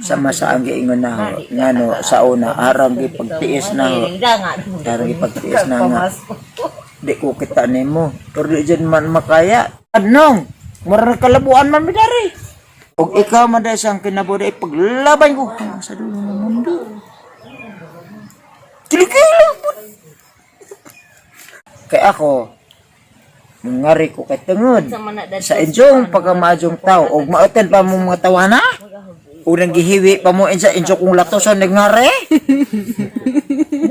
sama sa ang giingon na ho, ngano sa una arang gipagtiis na ho, arang gipagtiis na nga di ko kita nimo pero di dyan man makaya anong mura kalabuan man midari og ikaw man dahil siyang kinabuhi paglaban ko sa dulo ng mundo kilikilo kaya ako ngari ko kay tungod sa inyong pagkamajong tao og maoten pa mo mga tawana unang gihiwi pa mo sa inyo kong laktosan nagngari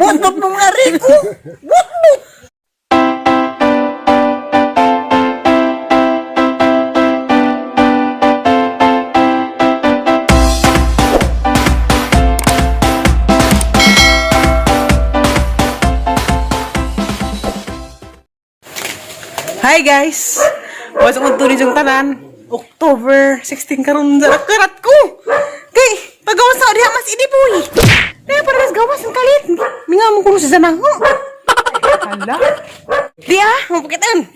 butbut mo ngari ko butbut. Hi guys! What's up to yung tanan? October 16 karon sa karat ko! Kay, pagawas sa diha mas idi boy! Kaya para mas gawas ang kalit! Minga mo kuno sa zanang! Hala! Diya! Mapakitan!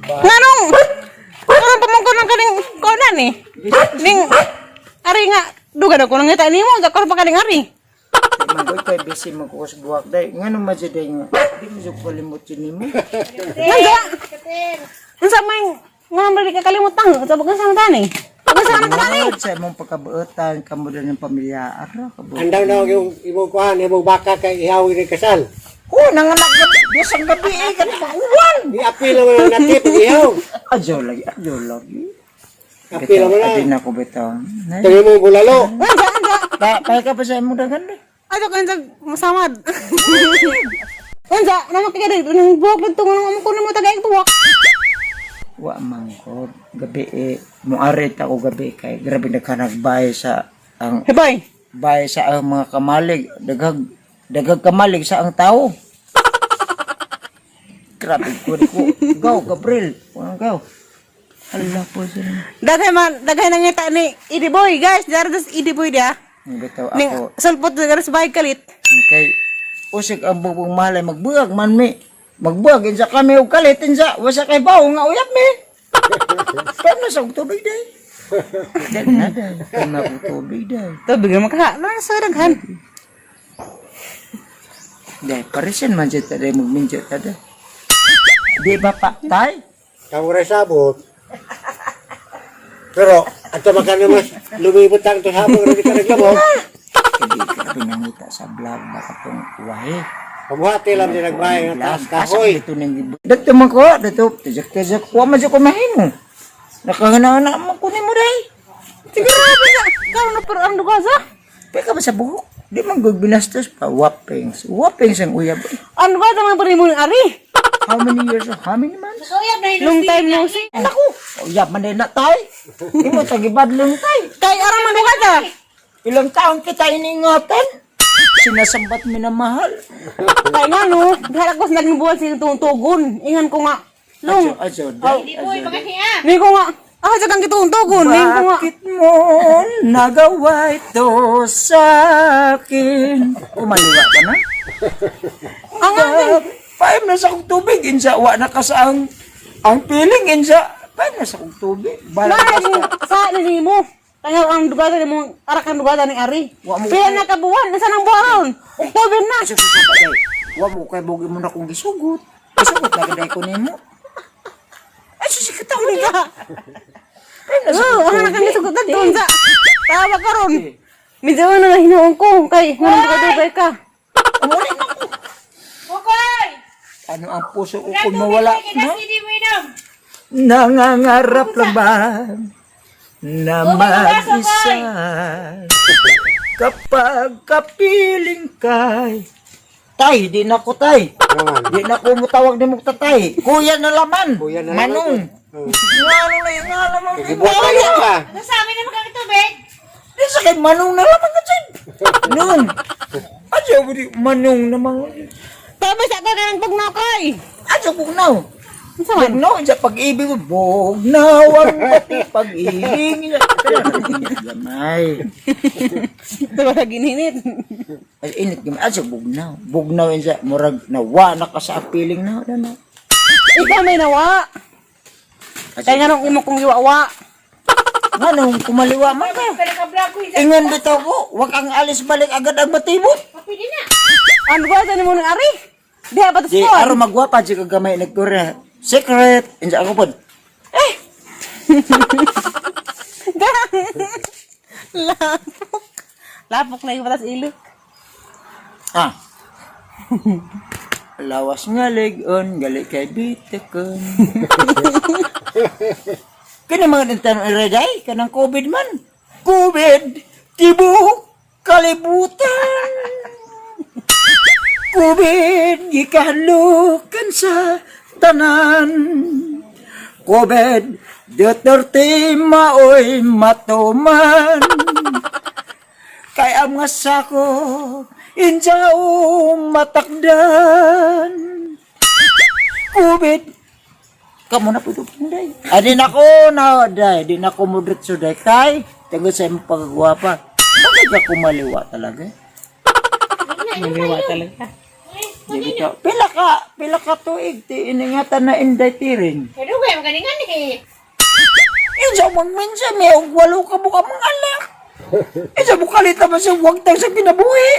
Nganong! Anong pamangko ng kaling konan eh? Ning, ari nga, duga na ko nang ngita ni mo, ako pa kaling ari. Magoy kay busy mo ko sa buwak day ngano majaday nga di mo jud kalimot yun mo Nanda! Unsa may nga balik ka kalimutan sa bagang sa tani. Bagang sa tani. Sa imong pagkabuotan kamo din ng pamilya ara kabuot. Andaw na yung imong kuhan, imong baka kay ihaw ni kasal. Nanganak gabi bisang gabi kan uwan. Iapil naman ang natip ihaw. Adyo lagi. Apil naman na. Adin ako bitaw. Tayo mo bulalo. Kaya ka pa sa imong dagan day. Ato kan sa masamad. Unsa naman kay kada nang buwak dito ng kuno mo tagay buwak. Wa mangkod gabi muarit ako gabi kay grabe nagkanagbay sa ang Hebay. bay sa ang mga kamalig dagag kamalig sa ang tao. Grabe ko gaw Gabriel gaw. Allah po sila. Daghay nang ngita ni Idi Boy guys, dardas Idi Boy dia. Bitaw Ning ako sulpot sa bahay kalit. kay usik ang bubong malay magbuag man mi. Magbuag insa kami og kalit insa wasa kay bawo nga uyab mi. Paano sa tubig day? Dahil na day. Paano sa tubig day? Tubig man ka. Lang sa daghan. Dahil parisin man dyan tayo magminjot tayo. Di ba pa tay? Kamu rin sabot. Pero, ato makanya mas lumibot ang ito sabot rin ka naglamog. Hindi ka pinangita sa vlog baka itong wahe. Kamuhati lang din nagbayang ang taas kahoy. Dito nang dito man ko, dito, tijak-tijak ko, man dyan kumahin mo. Nakahana-hana mo kunin mo day. Sige rabi na. Karon na pero ang dugaza. Peka ba sa buhok? Di man binastos pa, wapings. Wapings ang uyab. Ano ba naman pa mo ni Ari? How many years? How many months? Long time no see. Naku, uyab man din na tay. Di mo tagibad lang tay. Kay aram man dugaza. Ilang taon kita iniingatan. Sinasambat minamahal. Kay nga no, dahil ako sa naging buwan siya tugon. Ingan ko nga. Long. Ajo, Ni ko nga. Sa kang tugon. Ni ko nga. bakit mo nagawa ito sa akin? Kumaliwa ka na? Ang Paim na sa kong tubig, insa, wa na ka sa ang piling, insa. Paim na sa kong tubig. Bakit sa nini mo? Kaya ang dugaza ni mo, arak ang dugaza ni Ari. Wa mo Pila na kabuwan, nasa nang buwan? October na. Wa mo kay bugi mo na kong gisugot. Gisugot na gaday ko nimo. Ay, susikataw ni ka. Oo, ang nakang gisugot na doon sa. Tawa ka ron. Medyo ano na hinuong ko, kay dugay ka. Umulit ako. Ano ang puso ko kung mawala na? Nangangarap laban na mag-isa kapag kapiling kay tay, di na ko tay. Di na ko mutawag ni Muktatay. Kuya na laman. Kuya na Manong. Manong na yung alam mo. Ibuhat tayo ka. Di sa kay Manong na laman ka dyan. Nung. Adyo mo di Manong naman. Tapos sa ka ng pagnakay. Adyo bugnaw. Saan? Bugnaw, sa pag-ibig mo. Bugnaw ang pati pag-ibig niya. Gamay. Ito ba gininit? Ay, init gamay. Adyo bugnaw. Bugnaw yun sa murag nawa na ka sa apiling na. Ikaw may nawa. Kaya nga nung imo kong iwawa. Nganong kumaliwa man ka. Ingon bitaw ko, wag ang alis balik agad ang matibot. Ano ba sa mo ng ari? Diha ba Di to? aro magwapa di ka gamay nagkurya. Secret, inja ako pod. Lapok. Lapok na yung patas ilok. Ah. Lawas nga ligon, gali kay bitekon. Kani mga dintan reday kanang COVID man. COVID, tibu, kalibutan. COVID, gikahalukan sa tanan. COVID, Duterte maoy matuman. Kay ang nga sako, injaw matakdan. COVID, kamu na po ito pinday. Di na ko na, day. Di na ko mudrit so day. Kay, tagod sa iyong pagwapa. Bakit ka kumaliwa talaga? Maliwa talaga. Di ka, pila ka tuig, ti iningatan na inday tiring. Pero kaya magalingan eh. Inja magminsa, may walo ka buka mga anak. Inja bukalita ba siya huwag tayo sa kinabuhi.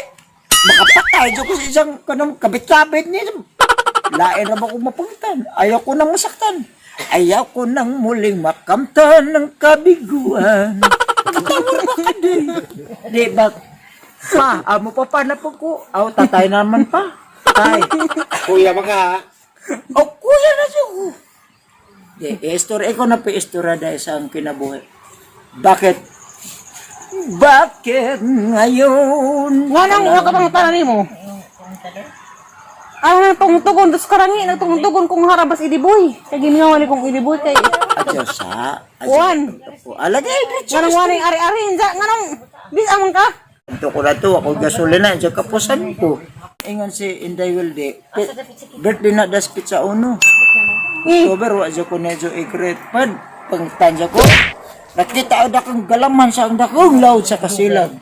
Makapatay dyan ko sa isang kanong kabit-kabit niya. Lain na ba kong mapungitan? Ayaw ko nang masaktan. Ayaw ko nang muling makamtan ng kabiguan. Katawar ba ka din? Di ba? Pa, amo pa na po ko. Aw, tatay naman pa. Tay. Kuya maka. O, kuya na siya. Di, istorya ko na pa istorya dahil sa ang kinabuhi. Bakit? Bakit ngayon? Nga nang uwa ka pang tanan mo. Ang nagtungtugon, dos karangi, nagtungtugon kong harabas idiboy. Kaya ginawali kong idiboy kay... Adyo sa... Juan. Alagay, Nga nang waring ari-ari, nga nang... Bis amang ka? ito ko na to, ako gasolina, dyan kapusan ko. Ingon si Inday Wilde, birthday na daspit sa uno. October, wadyo ko na dyan i-great pad. Pangtanja ko, nakita ang dakang galaman sa ang dakong loud sa kasilag.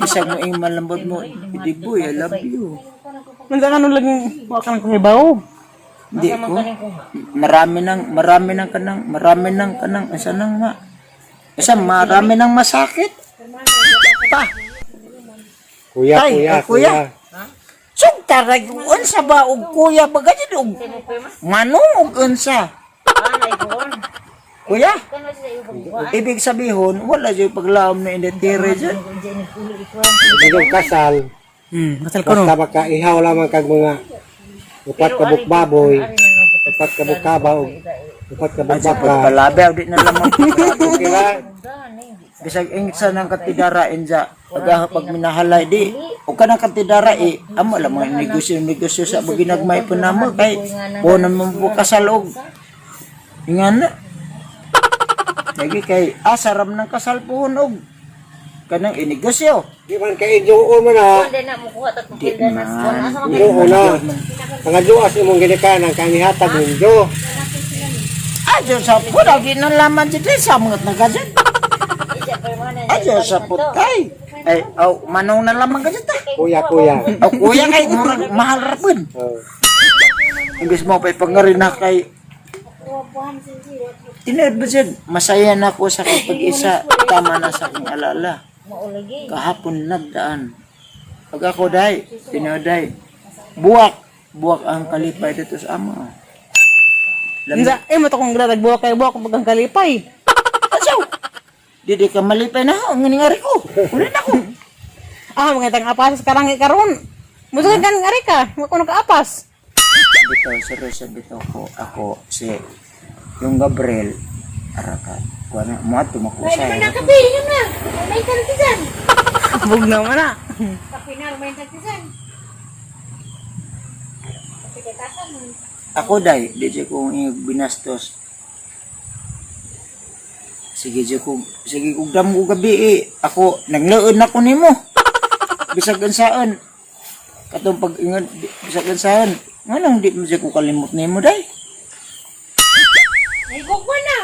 Isang mo yung malambot mo, Idiboy, I love you. Nagkakano lang yung huwag ka ng kumibaw. Hindi ko. Marami nang kanang, asa nang ma. Asa, marami nang masakit. Pa, Kuya, Tay, kuya, kuya. kuya. sug tarag, unsa ba, og kuya ba ganyan, og manong, og unsa. Kuya, ibig sabihin, wala dyan paglaom na indetire dyan. Hindi kang kasal. Masal ko no. Basta makaihaw lamang kag mga upat kabuk baboy, upat kabuk kabaw, upat kabuk Sa baka. pagkalabaw, di na lamang. Okay lang. Bisag ingsa ng katidara, inja, pag minahalay, di, o ka ng katidara, amo lang mga negosyo sa ginagmay po namo, kay, buwan naman po kasalog. Ingan na. Lagi kay, saram ng kasal po hunog. Kanang inegosyo. Di man kay inyong mo na. Hindi na mo kuha tatong Di pilda na man. Inyong na. Mga duas imong ginikanan kang ihatag ninyo. Adyo sa po, lagi nang laman dyan, sa mga nagadyan. Adyo sa po, tay. Ay, manong na lamang ka dyan, tay. Kuya, kuya. Kuya kay, murag mahal rapin. Oh. Imbis mo pa ipangarin na kay, tinid ba siya, masaya na ako sa kapag-isa, tama na sa aking alala. Kahapon nagdaan. Pag ako day, tinoday, buwak ang kalipay dito sa ama. Inza, mo to kong gratagbuwa kay buwa kung pagkang kalipay. Asaw! Didi ka malipay na ang nangyari ko. Ulit ako. Mga itang apas karangi karon. Musugan ka ng ari ka, makuno ka apas. Dito, seryoso dito ako, si, yung Gabriel, araka, kuha na, mga tumakusay. May kape, yun na. May kalitisan. Bug naman na. Kape na, may kalitisan. Ako day, di siya kong binastos. Sige kong dam ko gabi Ako, nagloon ako nimo. Bisag saan. Katong pag-ingat, bisag saan. Nganong di mo siya ko kalimot nimo day? May gugwa na.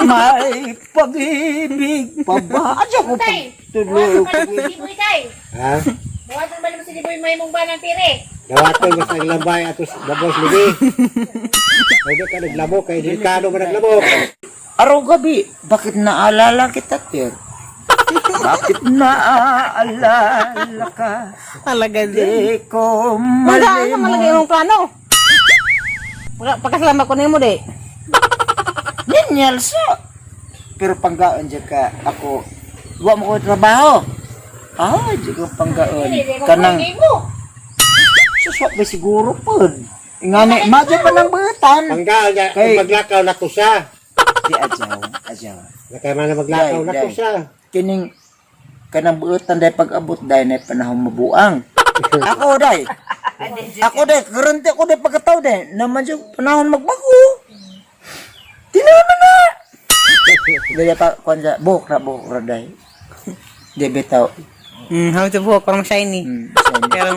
May pag-ibig pa ba? Adyo ko Tay. pagtuloy. Bawasan ba si Liboy, Tay? Ha? Bawasan ba naman si Liboy may mong ba ng tire? Dawatoy mas naglambay atos babos ligi. Pwede ka naglabo kay delikado man naglabo. Araw gabi, bakit naalala kita, Ter? Bakit naaalala ka? Talaga din. Di ko Magaan ka malagay malimot. mong plano. Pagkasalama ko na mo, di. Ninyal sa. Pero panggaon dyan ka, ako, huwag mo ko trabaho. Ah, dyan ko panggaon. Kanang, suswap ba siguro po? Ingani, madya pa ng butan. Panggal niya, Kay- maglakaw na to siya. Di ajaw. Nakay man na maglakaw na to Day. siya. Kining, kanang butan dahil pag-abot dahil na panahon mabuang. Ako dahil. Kurente ako dahil pagkataw dahil. Naman yung panahon magbago. Tinama na. Dahil pa, kwanza, buhok na dahil. Di bitaw. How to buhok, parang shiny. Sene. Pero,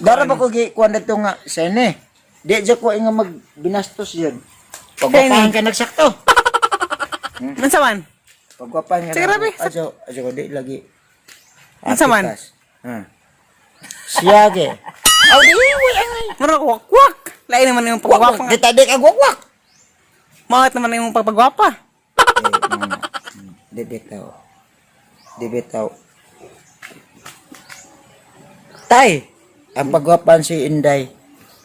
Dara ba ko kuwan dito nga, sene. Di dyan ko nga magbinastos yun. Sene. Pagwapahan ka nagsakto. mansaman? Pagwapahan ka Sige, grabe. Adyo ko di lagi. Unsa man? Apitas. Siyage. Aw di, Marang wakwak. Lain naman yung pagwapa. Di tadi ka gwakwak. Mawat naman yung pagwapa. Di bitaw. Tay, ang pagwapan si Inday.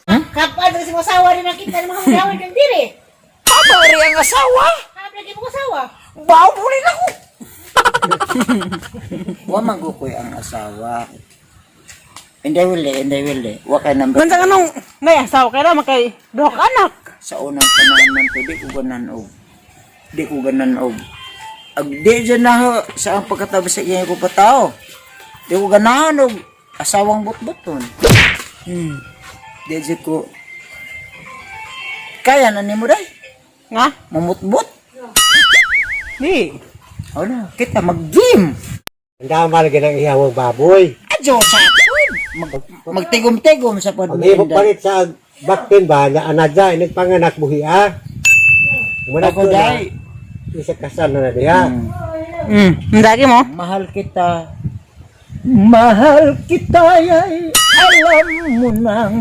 Kapag kasi mo asawa rin nakita ng mga magawin ng diri. Apa rin ang asawa? Kapag lagi mo asawa. Baw muli na ko. Wa magukoy ang asawa. Inday wili. Wa kay number. Mansa anong, may asawa ka na, makay dohok anak. Sa unang panahon man to, di ko ganan og. Ag di dyan na ho, sa ang pagkatabi sa iya ko patao. Di ko ganahan og asawang butbuton. Di dyan ko. Kaya na ni mo day, Nga? mamutbut. Di. O na, kita mag-game. Ang dama lagi ng ihawang baboy. Adyo sa akin. Magtigom-tigom sa Ang ibog pagminda. palit sa baktin ba, na anadya, nagpanganak buhi ah. Umanag Ako ko na, day. isa kasal na diya. Ndagi mo? Mahal kita. Mahal kita ay alam mo nang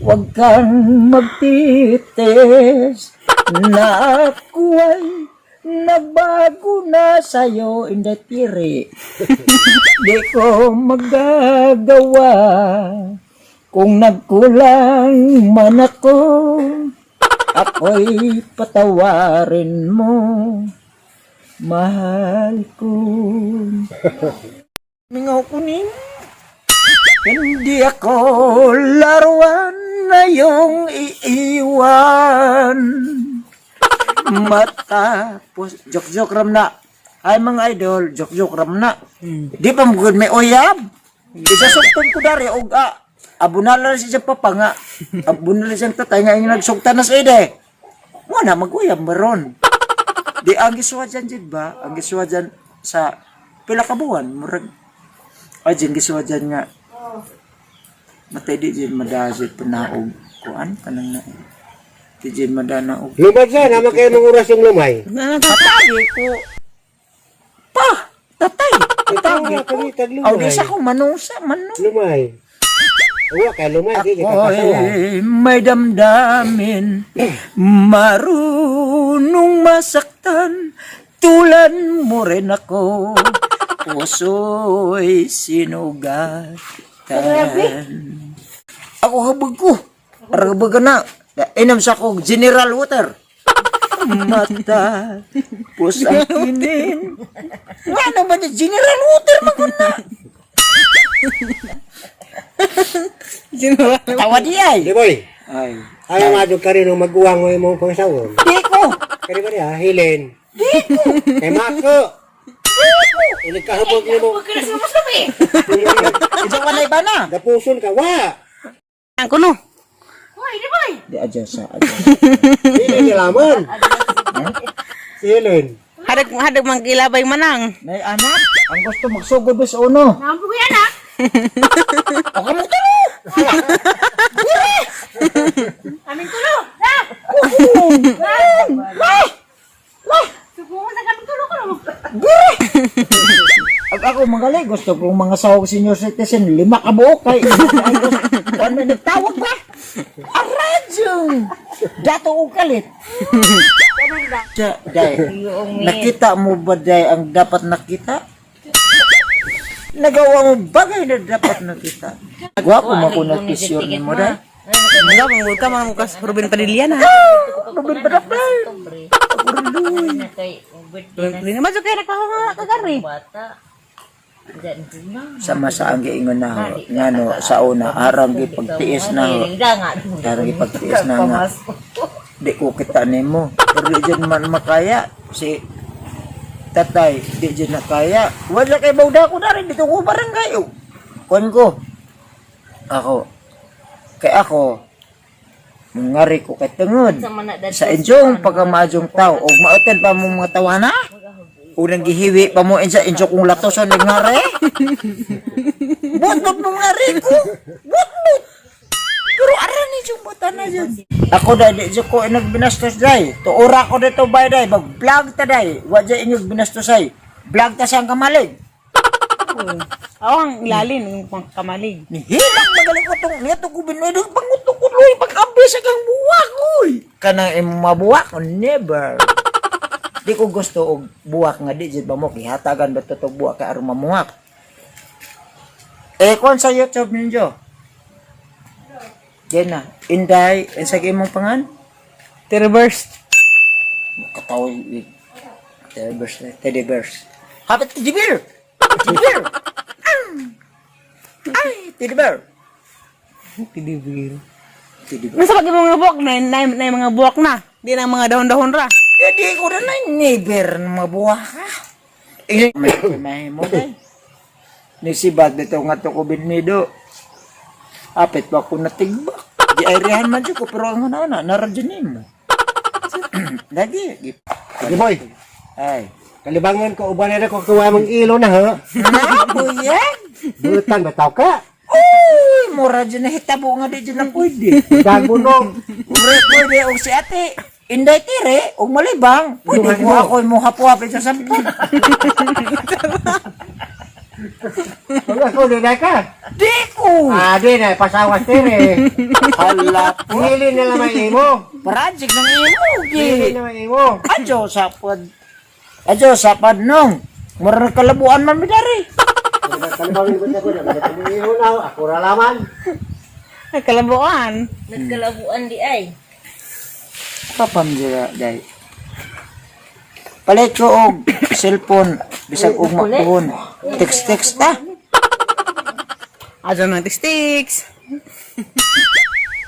huwag kang magtitis na ako ay nagbago na sa'yo in the tiri. Di ko magagawa kung nagkulang man ako. Ako'y patawarin mo, mahal ko. Mingaw ko nin. Hindi ako laruan na iyong iiwan. Matapos, joke-joke ram na. Ay mga idol, joke-joke ram na. Di pa mugod may oyab. Isasukton ko dari, og abunala siya papa nga. Abunala siya tatay nga yung nagsukta na sa ide. Wala, mag-uyab maron. Di ang giswa dyan, Jid ba? Ang giswa dyan sa pila ka buwan. Murag, ay dyan giswa dyan nga. Matay di dyan madasit panaog. Kuan, kanang na. Di dyan madanaog. Lumad siya, naman kayo ng oras yung lumay. Tatay ko. Pa! Tatay! Tatay ko. Aw, di sa ko manusa, Lumay. Uwa ka, lumay, di ka kasawa. Ako'y may damdamin, marunong masaktan, tulad mo rin ako, puso'y sinugatan. Ako habag ko, habag na, inam sa ko, General Water. Mata, pusang kinin. Nga naman yung General Water, maguna. Tawa di ay. Di boy, Ay. ayaw madog ka rin ng mag-uwang mo yung mga pangasawon. Di ko. Kaya ba niya, Helen? Kay Mako. Iligkahubog mo. Huwag ka na sumusabi. Isang walay ba na? Gapuson ka, wa. Ang kuno. Hoy, di boy. Di adyo sa adyo. Helen nilaman. Si Helen. Hadag mangkilabay manang. May anak, ang gusto magsugod ba sa uno? Nampo ko yan, ha? O kamo tulo! Aming tulo. Ha? Subukan sa kaming tulo ko. Ang Pag ako magaling, gusto kong mga sawag senior citizen, 5 kabuok kay ano nagtawag ba? Aradyo! Dato ko kalit. Day, nakita mo ba day ang dapat nakita? Nagawa mo bagay na dapat nakita. Gwapo mo ko na t-shirt mo day. Enggak, manggut ka mga mukas Ruben Padilla na. Ruben Padilla. Ruben Padilla. Masuk kayo nakakagari. Sama sa ang giingon na ho, ngano sa una arang gipagtiis na ho. Arang gipagtiis na nga. Di ko kita nimo. Pero di dyan man makaya si tatay, di dyan na kaya. Wala kay bawda ko na rin dito ko barangay. Kuan ko. Kay ako ngari ko kay tungod sa inyong pagkamajong tao og maoten pa mo mga tawana. Unang gihiwi pa mo sa inyo kong latoson ng ngari. Buntot mo ngari ko. Buntot. Pero aran ni yung buta na yun. Ako dahil di ko nagbinastos day. Tuura ko dito ba day. Mag-vlog ta day. Wadya inyong binastosay. Vlog ta siyang kamalig. Ang lalin, yung kamalig. Hilang magaling ko itong neto ko binuedong pangutok ko loy. Pag-abis kang buwak oy. Kanang mabuwak ko never. Di ko gusto og buwak nga di jud ba mo kihatagan ba totog buwak kay aron mamuwak. Kon sa YouTube ninyo. Yan na. Inday, sa imong pangan? Reverse. Kataw Teddy Bears. Kapit Teddy Bear. Teddy Bear. Ay, Teddy Bear. Tidibir. Teddy Bear. Masa pag mga buwak na mga buwak na. Di na mga dahon-dahon ra. Di ko na never na mabuwak ha. May mo day. Nisibat dito nga to ko binmido. Apit pa ko natigbak. Di ayrihan man dyan ko, pero ang na, naradyanin mo. Lagi. Sige boy, Ay. kalibangan ko uban na ko tuwa mong ilo na ha. Nabo yan? Butan bataw ka. Uy, mura dyan na hitabo nga di dyan na pwede. Dagunog. Pwede, o si ate. Inday tire, o malibang. Pwede mo ako mo hapu-hapi sa sampon. Wala ko di na ka. Di ko. Di na pasawas tire. Hala po. Hili na lang imo. Project ng imo. Hili Gi. na imo. Adyo sapad nung. Mura kalabuan man midari. Kalibangan ko na ko na. Imo na ako ra laman. Ay, kalabuan. Nagkalabuan di ay. Kapam dira day. Palit ko og cellphone bisag og makuhon. Text ta. Ajo na sticks.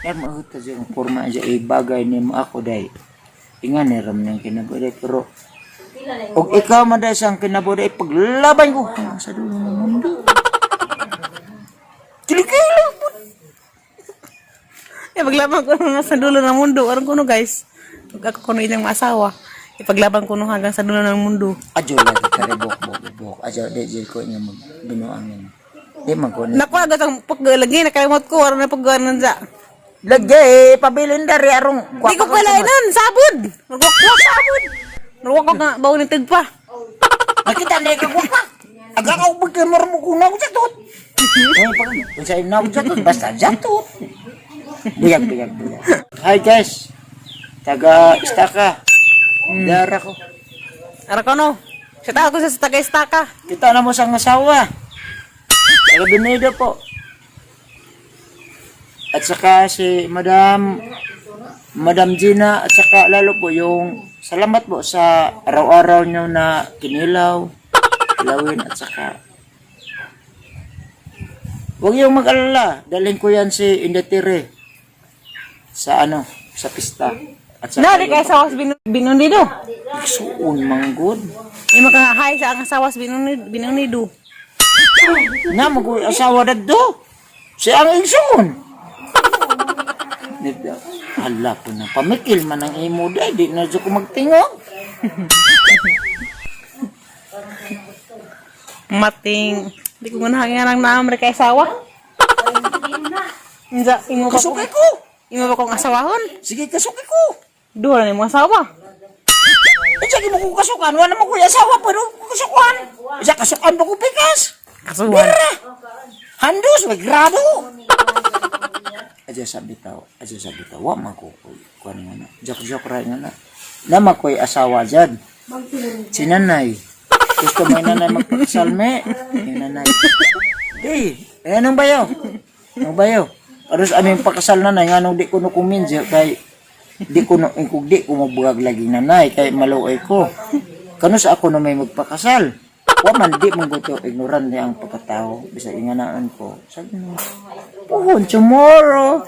Yan mahuta dyan ang forma dyan bagay ni mo ako day. Ingan ni ram niyang kinabuday pero og ikaw man day sang kinabuday paglaban ko hanggang sa dulo ng mundo. Tiligay po. Paglaban ko na sa dulo ng mundo. Aron ko no guys. Pag ako kuno ilang maasawa. Ipaglaban ko no hanggang sa dulo ng mundo. Adyo lagi karibok. Adyo day ko niya magbinuang yan. Di man ko na. Naku, agad ang paglagi. Nakalimot ko. Aron na pagganan sa. Lagay, pabilin dari arong. Di ko pala inan. Sabod. Nagwakwak sabod. Nagwakwak nga. Bawo ni tigpa. Nakita na ka kwa. Aga ka pagkamar mo kunaw jatot. Kung sa inaw jatot, basta jatot. Buyag. Hi guys. Taga Istaka. Dara ko. Aron ko no. Sita ako sa taga-istaka. Kita na mo sa asawa. Taga Binido po. At saka si Madam Gina at saka lalo po yung salamat po sa araw-araw nyo na kinilaw, kilawin at saka huwag yung mag-alala. Dalhin ko yan si Indatire sa sa pista. At saka Nari kay sawas binunido. suon manggod. Yung makahay sa ang sawas binunido. Nga mag-asawa na do. Si ang ingsun. Hala ko na. Pamikil man ang imo day. Di na ko magtingog. Mating. Di ko muna hangin ang naamre kay sawa. Inza, imo ba Kasukay ko. Imo ba kong asawahon? Sige, kasukay ko. Duha na mo asawa. Sige mo kung kasukan. Wala mo kuya asawa. Pero kasukan. Isa kasukan pa ko pikas. Kasuhan. Handos, may grado. Aja sabi tao, wa man ko kuan nga na. Joke ra nga na. Nama ko'y asawa dyan. Si nanay. Gusto may nanay magpakasalme. Yung nanay. Di, anong bayo? Anong bayo? Aros aming pakasal nanay, nga nung di ko no kuminja, kay di ko mabugag lagi nanay, kay maluoy ko. Kanus ako na may magpakasal. Wa man di mong gusto ignorant niya ang pagkatao. Bisa inganaan ko. Sabi mo, puhon, tomorrow.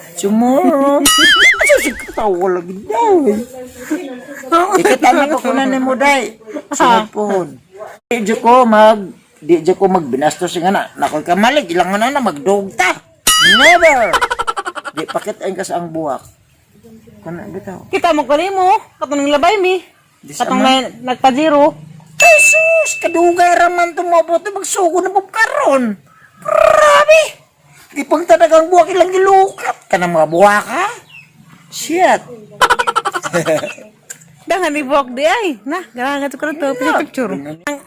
Asa si katawa lagi daw. Ikatama ko na ni mo day. Sunod puhon. Di dyo ko magbinastos nga na. Nakoy kamalig, ilang na magdugta. Never. Di pakitain ka sa ang buwak. Kuna bitaw. Kita mo kali mo, katong labay mi. Katong nagpa-zero. Jesus, kadugay raman tumabot na magsugo na karon. Grabe. Ipang tanagang buwak ilang gilukat ka ng mga buwaka. Shit. Dangan ni buwak di ay. Nah, garangan to karon to picture.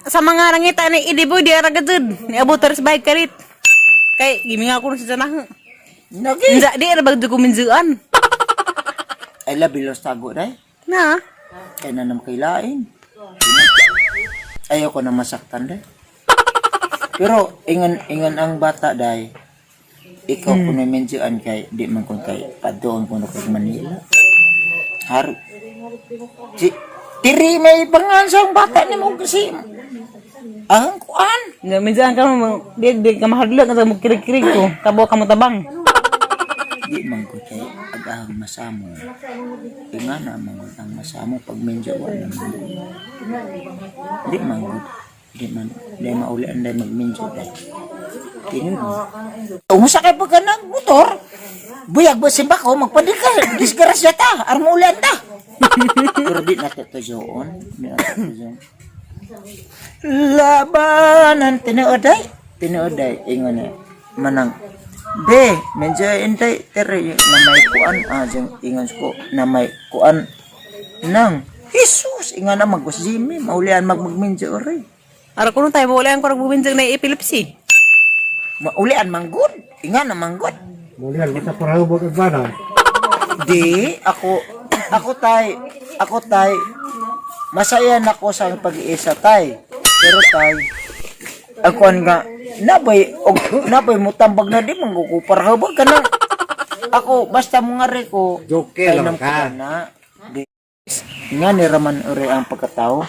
Sa mga rangita ni idiboy di ara gajud. Ni abutar sa bike karit. Kay gimi nga ko sa tanah. Nagi. Inja di ara bag dokumentuan. Ay labilos tago day. Na. Kaya na naman kailain. Ayoko na masaktan day. Pero ingan ang bata day. Ikaw kung medyoan kay di man kung kay padoon ko na kay Manila. Tiri may pangansang bata ni mo kasi ang kuan. Minsan ka mo di ka mahadlok ka mo kirig-kirig ko. Tabo ka mo tabang. Di man ko kay agahang masamo. Inga na man ang masamo pag medyoan naman. Di man mauli anday magminjo day. Tinuod. Umusa kay pagka motor. Buyag ba si Bako magpadikal. Disgrasya ta, armulan ta. Pero di natatajoon. Labanan tinuoday ingon ni manang be medyo intay tere na may kuan jeng ingon ko na may kuan nang Jesus ingon na magwas Jimmy maulian magmedyo ori. Ara kuno tayo maulian ko nagbubinjag na epilepsy. Maulian manggod, ingan na manggod. Mulian kita parahubog ang bana. Di ako tay masaya na ko sa pag-iisa tay. Pero tay ako nga nabay mo tambag na di mangkukuparahubog ka na. Ako basta mo nga rin ko Joke lang ka. na. Di nga ni raman uri ang pagkatao.